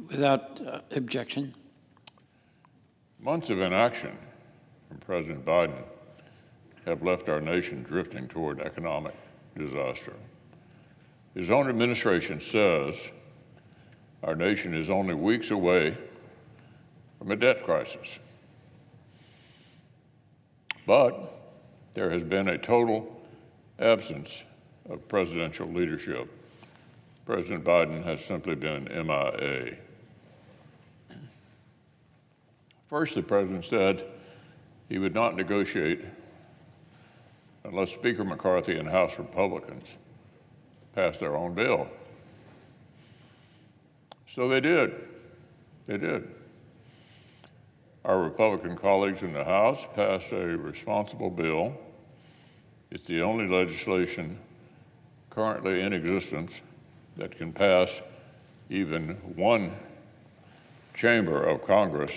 Without objection. Months of inaction from President Biden have left our nation drifting toward economic disaster. His own administration says our nation is only weeks away from a debt crisis. But there has been a total absence of presidential leadership. President Biden has simply been MIA. First, the president said he would not negotiate unless Speaker McCarthy and House Republicans passed their own bill. So they did. They did. Our Republican colleagues in the House passed a responsible bill. It's the only legislation currently in existence that can pass even one chamber of Congress,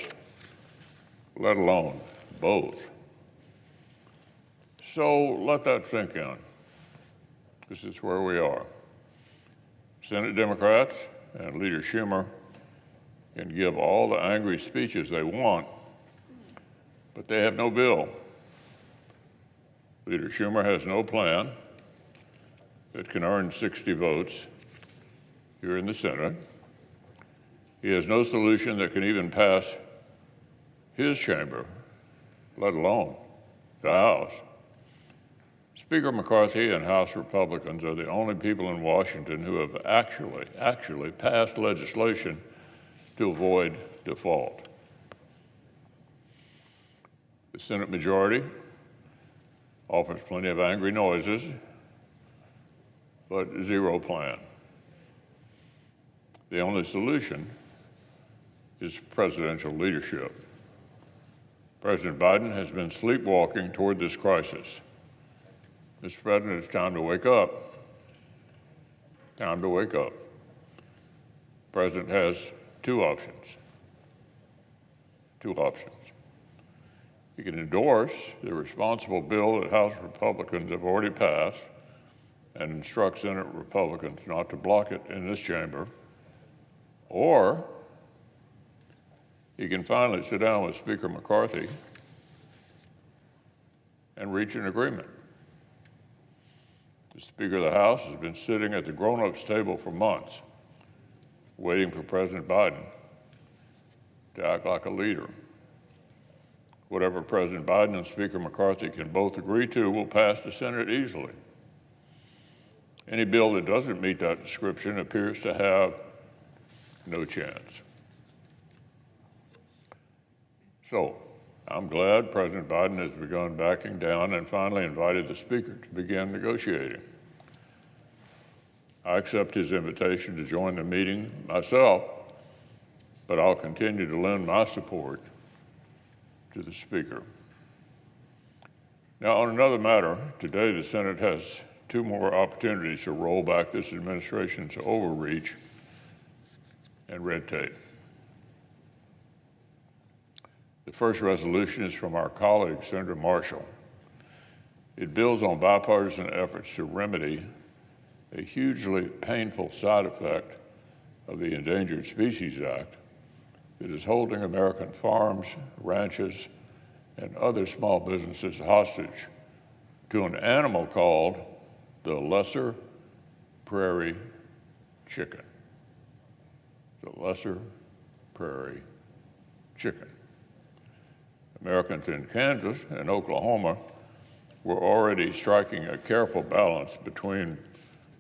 let alone both. So let that sink in. This is where we are. Senate Democrats and Leader Schumer can give all the angry speeches they want, but they have no bill. Leader Schumer has no plan that can earn 60 votes here in the Senate. He has no solution that can even pass his chamber, let alone the House. Speaker McCarthy and House Republicans are the only people in Washington who have actually passed legislation to avoid default. The Senate majority offers plenty of angry noises, but zero plan. The only solution is presidential leadership. President Biden has been sleepwalking toward this crisis. Mr. President, it's time to wake up. Time to wake up. The President has two options. Two options. He can endorse the responsible bill that House Republicans have already passed and instruct Senate Republicans not to block it in this chamber, or he can finally sit down with Speaker McCarthy and reach an agreement. The Speaker of the House has been sitting at the grown-ups table for months, waiting for President Biden to act like a leader. Whatever President Biden and Speaker McCarthy can both agree to will pass the Senate easily. Any bill that doesn't meet that description appears to have no chance. So, I'm glad President Biden has begun backing down and finally invited the Speaker to begin negotiating. I accept his invitation to join the meeting myself, but I'll continue to lend my support to the Speaker. Now, on another matter, today the Senate has two more opportunities to roll back this administration's overreach and red tape. The first resolution is from our colleague, Senator Marshall. It builds on bipartisan efforts to remedy a hugely painful side effect of the Endangered Species Act that is holding American farms, ranches, and other small businesses hostage to an animal called the lesser prairie chicken. The lesser prairie chicken. Americans in Kansas and Oklahoma were already striking a careful balance between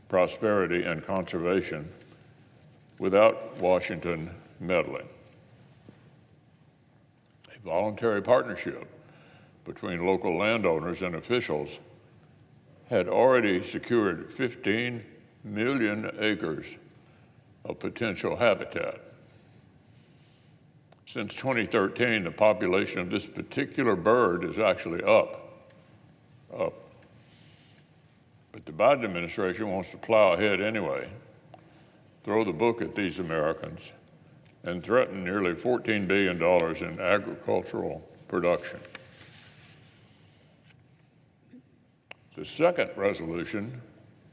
prosperity and conservation without Washington meddling. A voluntary partnership between local landowners and officials had already secured 15 million acres of potential habitat. Since 2013, the population of this particular bird is actually up. But the Biden administration wants to plow ahead anyway, throw the book at these Americans, and threaten nearly $14 billion in agricultural production. The second resolution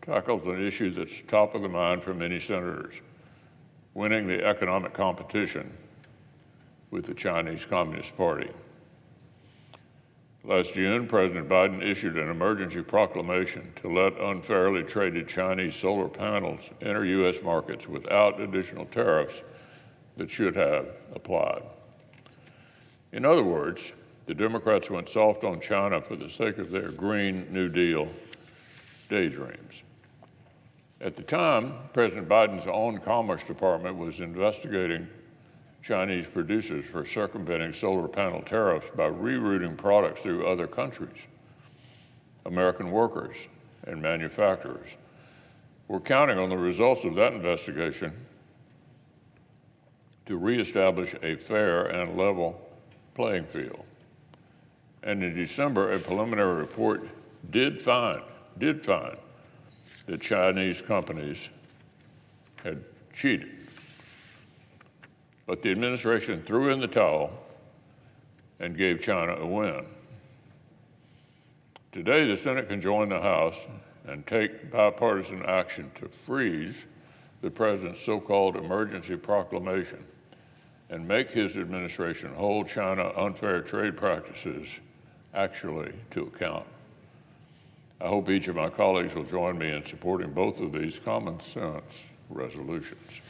tackles an issue that's top of the mind for many senators. winning the economic competition with the Chinese Communist Party. Last June, President Biden issued an emergency proclamation to let unfairly traded Chinese solar panels enter U.S. markets without additional tariffs that should have applied. In other words, the Democrats went soft on China for the sake of their Green New Deal daydreams. At the time, President Biden's own Commerce Department was investigating Chinese producers for circumventing solar panel tariffs by rerouting products through other countries. American workers and manufacturers were counting on the results of that investigation to reestablish a fair and level playing field. And in December, a preliminary report did find that Chinese companies had cheated. But the administration threw in the towel and gave China a win. Today, the Senate can join the House and take bipartisan action to freeze the president's so-called emergency proclamation and make his administration hold China unfair trade practices actually to account. I hope each of my colleagues will join me in supporting both of these common sense resolutions.